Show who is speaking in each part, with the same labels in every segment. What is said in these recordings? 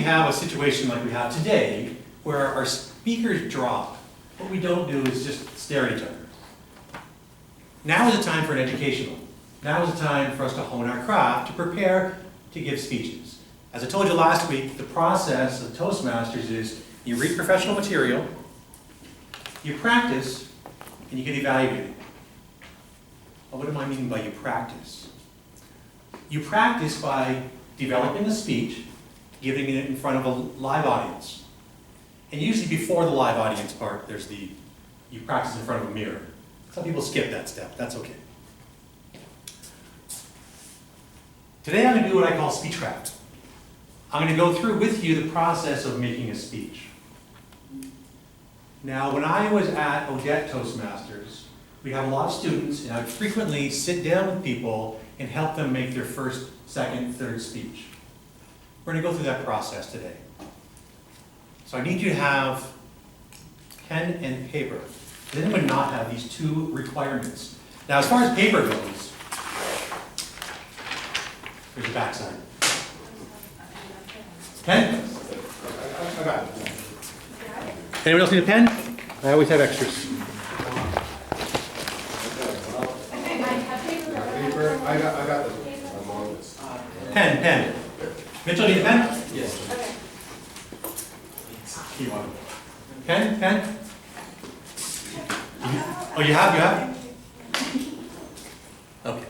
Speaker 1: have a situation like we have today, where our speakers drop, what we don't do is just stare at each other. Now is the time for an educational. Now is the time for us to hone our craft, to prepare to give speeches. As I told you last week, the process of Toastmasters is you read professional material, you practice, and you get evaluated. Well, what do I mean by you practice? You practice by developing a speech, giving it in front of a live audience. And usually before the live audience part, there's you practice in front of a mirror. Some people skip that step, that's okay. Today I'm going to do what I call Speechcraft. I'm going to go through with you the process of making a speech. Now, when I was at Odette Toastmasters, we have a lot of students, and I would frequently sit down with people and help them make their first, second, third speech. We're going to go through that process today. So I need you to have pen and paper. Does anyone not have these two requirements? Now, as far as paper goes, here's the backside. Pen?
Speaker 2: I got it.
Speaker 1: Anyone else need a pen? I always have extras.
Speaker 2: Paper. I got this.
Speaker 1: Pen. Mitchell, need a pen?
Speaker 3: Yes.
Speaker 1: You want it? Pen? Oh, you have? Okay.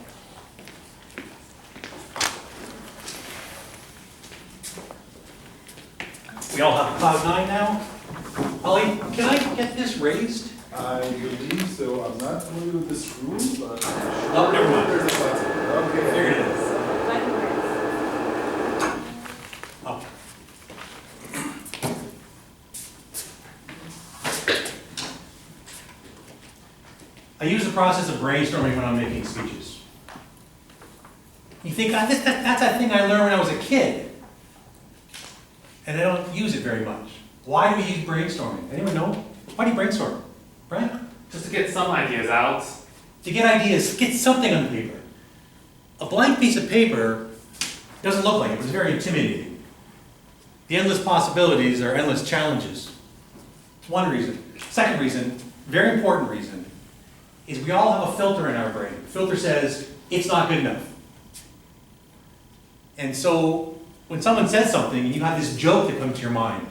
Speaker 1: We all have cloud 9 now. Ollie, can I get this raised?
Speaker 2: I believe so. I'm not familiar with this room, but
Speaker 1: Oh, never mind.
Speaker 2: there's a button. Okay.
Speaker 1: There it is. Okay. I use the process of brainstorming when I'm making speeches. You think, that's that thing I learned when I was a kid. And I don't use it very much. Why do we use brainstorming? Anyone know? Why do you brainstorm? Brian?
Speaker 3: Just to get some ideas out.
Speaker 1: To get ideas, get something on paper. A blank piece of paper doesn't look like it, but it's very intimidating. The endless possibilities are endless challenges. It's one reason. Second reason, very important reason, is we all have a filter in our brain. The filter says, it's not good enough. And so, when someone says something and you have this joke that comes to your mind,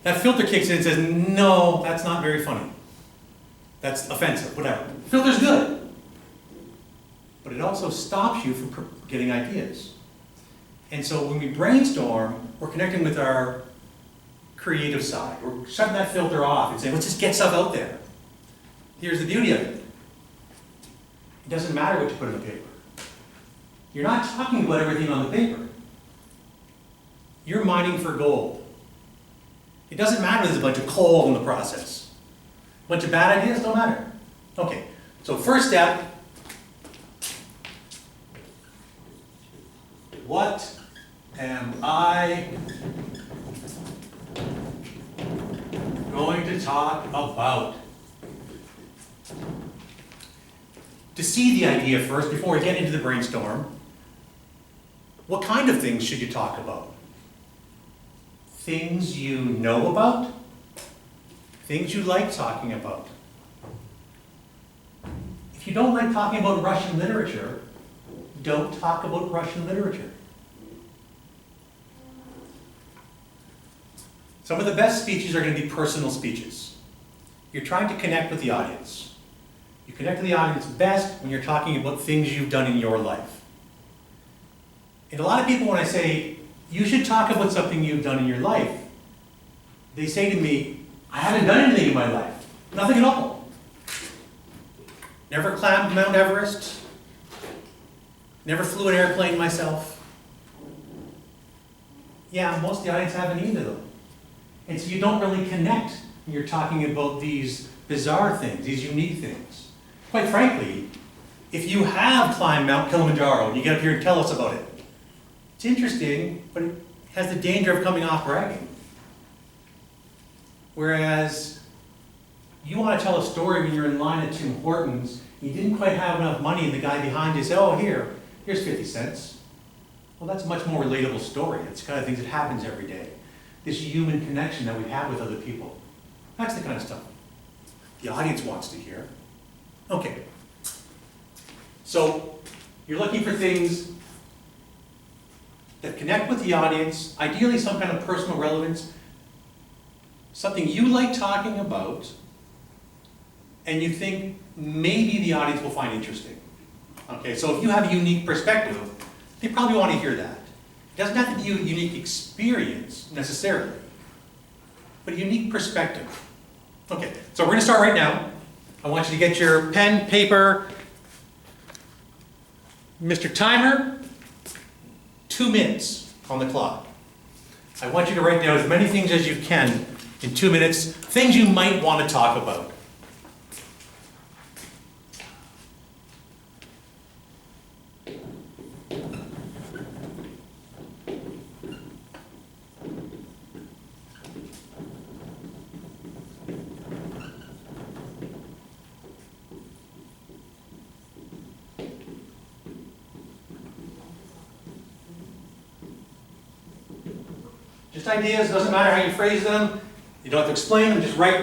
Speaker 1: that filter kicks in and says, no, that's not very funny. That's offensive, whatever. Filter's good. But it also stops you from getting ideas. And so when we brainstorm, we're connecting with our creative side. We're shutting that filter off and saying, let's just get stuff out there. Here's the beauty of it. It doesn't matter what you put in the paper. You're not talking about everything on the paper. You're mining for gold. It doesn't matter if there's a bunch of coal in the process. A bunch of bad ideas don't matter. Okay, so first step, what am I going to talk about? To see the idea first, before we get into the brainstorm, what kind of things should you talk about? Things you know about? Things you like talking about? If you don't like talking about Russian literature, don't talk about Russian literature. Some of the best speeches are going to be personal speeches. You're trying to connect with the audience. You connect with the audience best when you're talking about things you've done in your life. And a lot of people, when I say, you should talk about something you've done in your life, they say to me, I haven't done anything in my life. Nothing at all. Never climbed Mount Everest. Never flew an airplane myself. Yeah, most of the audience haven't either though. And so you don't really connect when you're talking about these bizarre things, these unique things. Quite frankly, if you have climbed Mount Kilimanjaro and you get up here and tell us about it, it's interesting, but it has the danger of coming off bragging. Whereas you want to tell a story when you're in line at Tim Hortons, you didn't quite have enough money, and the guy behind you said, oh, here's 50 cents. Well, that's a much more relatable story. It's the kind of things that happens every day. This human connection that we have with other people. That's the kind of stuff the audience wants to hear. Okay. So, you're looking for things that connect with the audience, ideally some kind of personal relevance, something you like talking about, and you think maybe the audience will find interesting. Okay, so if you have a unique perspective, they probably want to hear that. It doesn't have to be a unique experience, necessarily, but a unique perspective. Okay, so we're going to start right now. I want you to get your pen, paper. Mr. Timer, 2 minutes on the clock. I want you to write down as many things as you can in 2 minutes, things you might want to talk about. Just ideas, doesn't matter how you phrase them. You don't have to explain them, just write.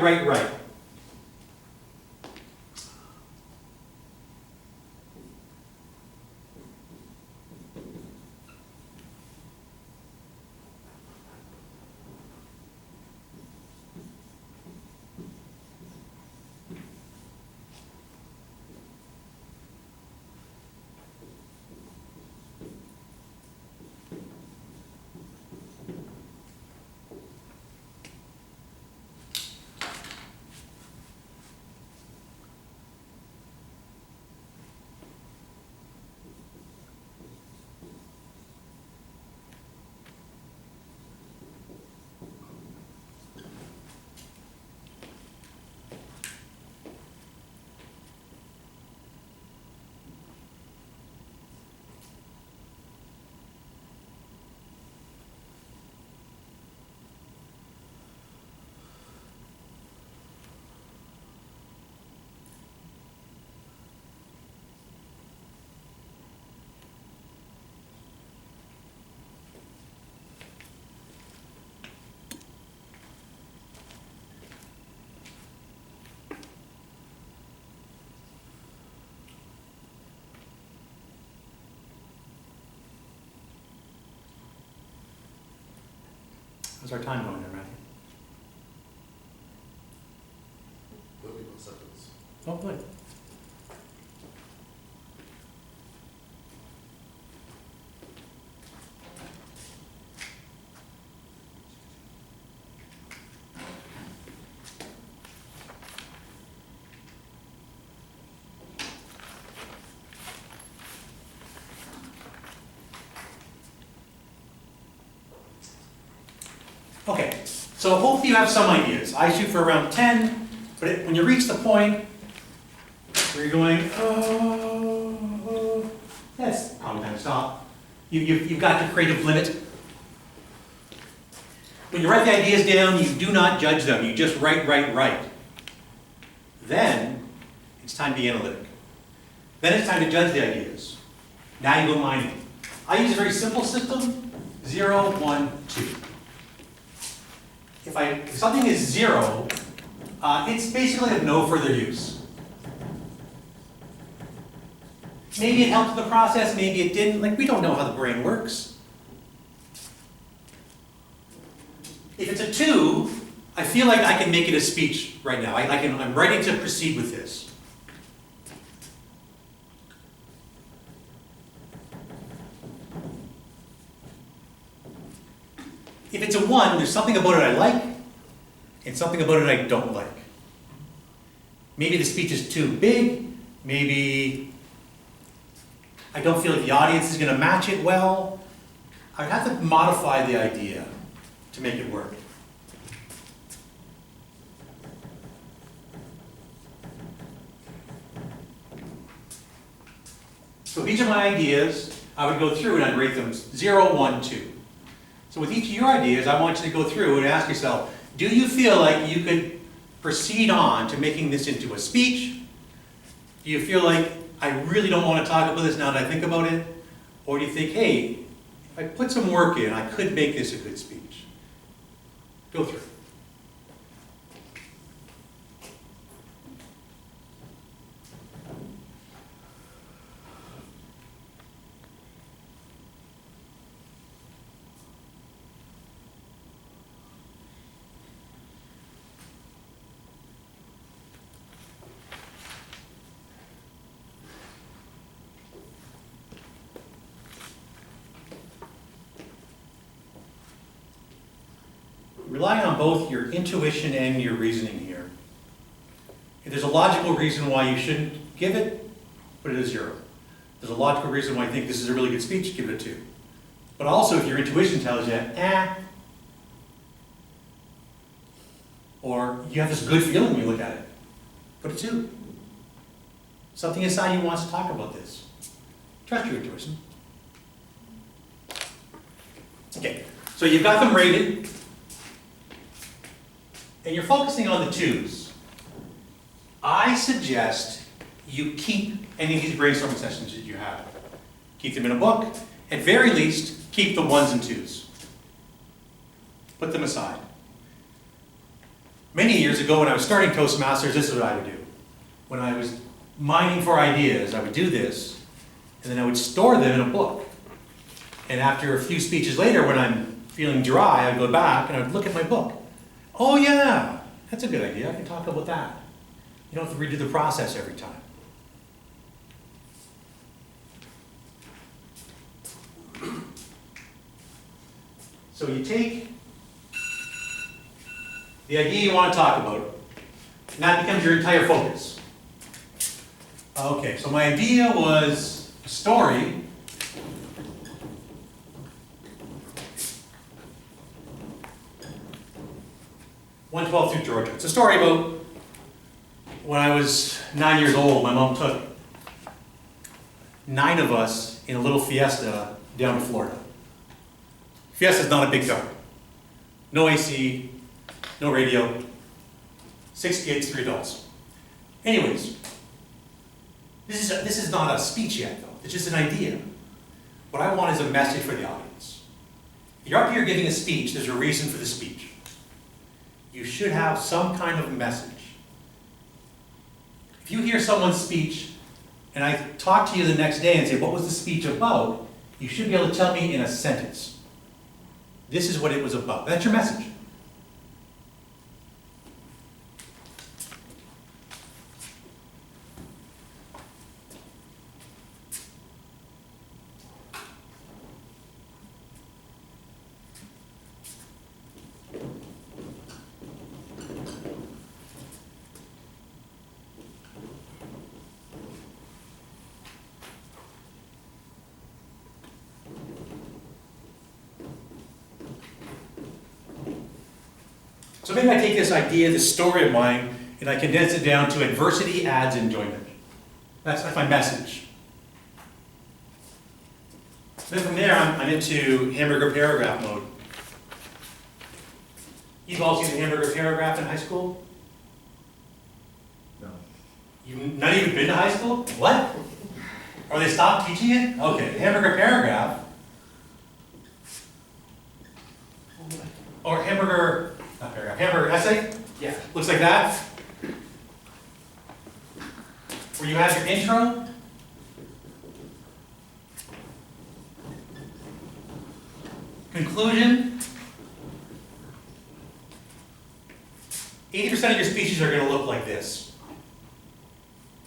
Speaker 1: How's our time going there, Matthew?
Speaker 4: 31 seconds.
Speaker 1: Oh, good. Okay, so hopefully you have some ideas. I shoot for around 10, but when you reach the point where you're going, that's probably time to stop. You've got your creative limit. When you write the ideas down, you do not judge them. You just write. Then, it's time to be analytic. Then it's time to judge the ideas. Now you go mining. I use a very simple system, 0, 1, 2. If something is 0, it's basically of no further use. Maybe it helped the process, maybe it didn't. Like, we don't know how the brain works. If it's a 2, I feel like I can make it a speech right now. I'm ready to proceed with this. If it's a 1, there's something about it I like, and something about it I don't like. Maybe the speech is too big, maybe I don't feel like the audience is going to match it well. I'd have to modify the idea to make it work. So these are my ideas. I would go through and I'd rate them 0, 1, 2. So with each of your ideas, I want you to go through and ask yourself, do you feel like you could proceed on to making this into a speech? Do you feel like I really don't want to talk about this now that I think about it? Or do you think, hey, I put some work in, I could make this a good speech. Go through. Relying on both your intuition and your reasoning here. If there's a logical reason why you shouldn't give it, put it at 0. If there's a logical reason why you think this is a really good speech, give it a 2. But also if your intuition tells you, or you have this good feeling when you look at it, put a 2. Something inside you wants to talk about this. Trust your intuition. Okay, so you've got them rated. And you're focusing on the 2s. I suggest you keep any of these brainstorming sessions that you have. Keep them in a book. At very least, keep the 1s and 2s. Put them aside. Many years ago when I was starting Toastmasters, this is what I would do. When I was mining for ideas, I would do this, and then I would store them in a book. And after a few speeches later, when I'm feeling dry, I'd go back and I'd look at my book. Oh yeah, that's a good idea. I can talk about that. You don't have to redo the process every time. So you take the idea you want to talk about, and that becomes your entire focus. Okay, so my idea was a story . 112 through Georgia. It's a story about when I was 9 years old, my mom took 9 of us in a little Fiesta down to Florida. Fiesta's not a big car. No AC, no radio, 6 kids, 3 adults. Anyways, this is not a speech yet though, it's just an idea. What I want is a message for the audience. If you're up here giving a speech, there's a reason for the speech. You should have some kind of message. If you hear someone's speech, and I talk to you the next day and say, what was the speech about? You should be able to tell me in a sentence. This is what it was about. That's your message. So maybe I take this idea, this story of mine, and I condense it down to adversity adds enjoyment. That's my message. Then from there, I'm into hamburger paragraph mode. You've all seen the hamburger paragraph in high school?
Speaker 2: No.
Speaker 1: You've not even been to high school? What? Or they stopped teaching it? Okay, the hamburger paragraph. Or hamburger, not paragraph, hamburger essay?
Speaker 3: Yeah.
Speaker 1: Looks like that. Where you have your intro. Conclusion. 80% of your speeches are going to look like this.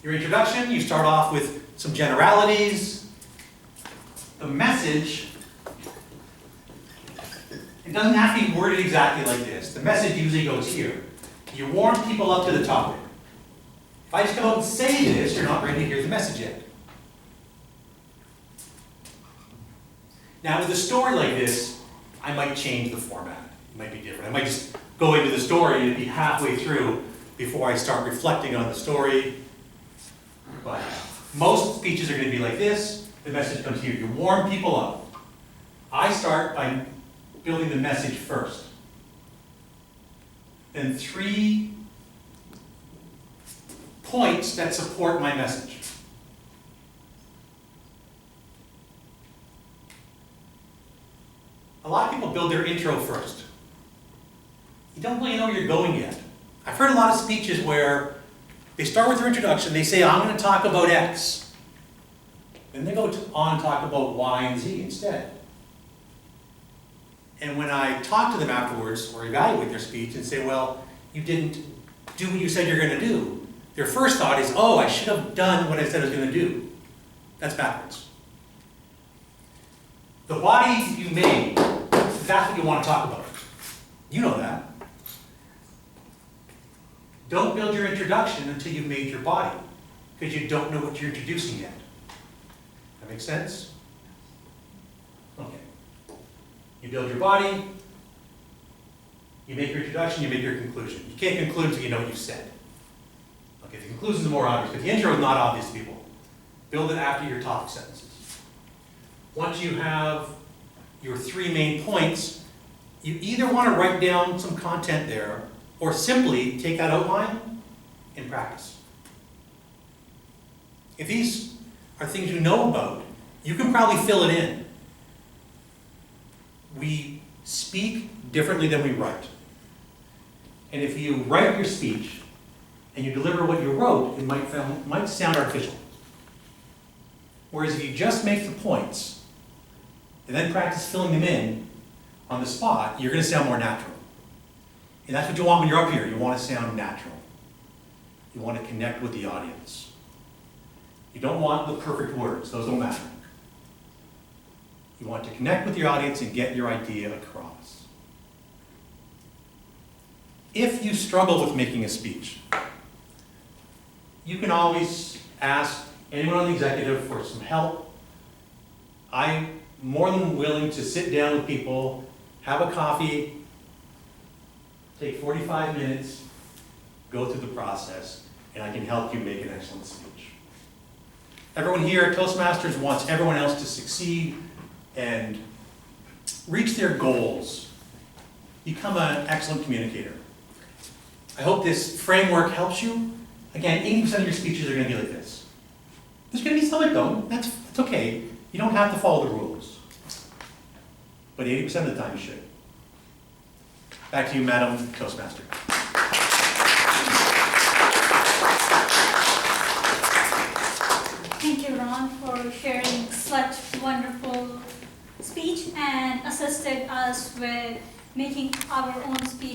Speaker 1: Your introduction, you start off with some generalities. The message, it doesn't have to be worded exactly like this. The message usually goes here. You warm people up to the topic. If I just come out and say this, you're not ready to hear the message yet. Now with a story like this, I might change the format. It might be different. I might just go into the story and be halfway through before I start reflecting on the story. But most speeches are going to be like this. The message comes here. You warm people up. I start by building the message first. Then 3 points that support my message. build their intro first. You don't really know where you're going yet. I've heard a lot of speeches where they start with their introduction, they say, I'm going to talk about X. Then they go on and talk about Y and Z instead. And when I talk to them afterwards, or evaluate their speech and say, well, you didn't do what you said you're going to do, their first thought is, oh, I should have done what I said I was going to do. That's backwards. The body you made, that's what you want to talk about. You know that. Don't build your introduction until you've made your body, because you don't know what you're introducing yet. That make sense? Okay. You build your body, you make your introduction, you make your conclusion. You can't conclude until you know what you've said. Okay, the conclusion is more obvious, but the intro is not obvious to people. Build it after your topic sentences. Once you have your 3 main points, you either want to write down some content there, or simply take that outline and practice. If these are things you know about, you can probably fill it in. We speak differently than we write. And if you write your speech and you deliver what you wrote, it might sound artificial. Whereas if you just make the points and then practice filling them in on the spot, you're going to sound more natural. And that's what you want when you're up here. You want to sound natural. You want to connect with the audience. You don't want the perfect words. Those don't matter. You want to connect with your audience and get your idea across. If you struggle with making a speech, you can always ask anyone on the executive for some help. I'm more than willing to sit down with people, have a coffee, take 45 minutes, go through the process, and I can help you make an excellent speech. Everyone here at Toastmasters wants everyone else to succeed and reach their goals. Become an excellent communicator. I hope this framework helps you. Again, 80% of your speeches are going to be like this. There's going to be some that don't. That's okay. You don't have to follow the rules. But 80% of the time you should. Back to you, Madam Toastmaster.
Speaker 5: Thank you, Ron, for sharing such wonderful speech and assisted us with making our own speech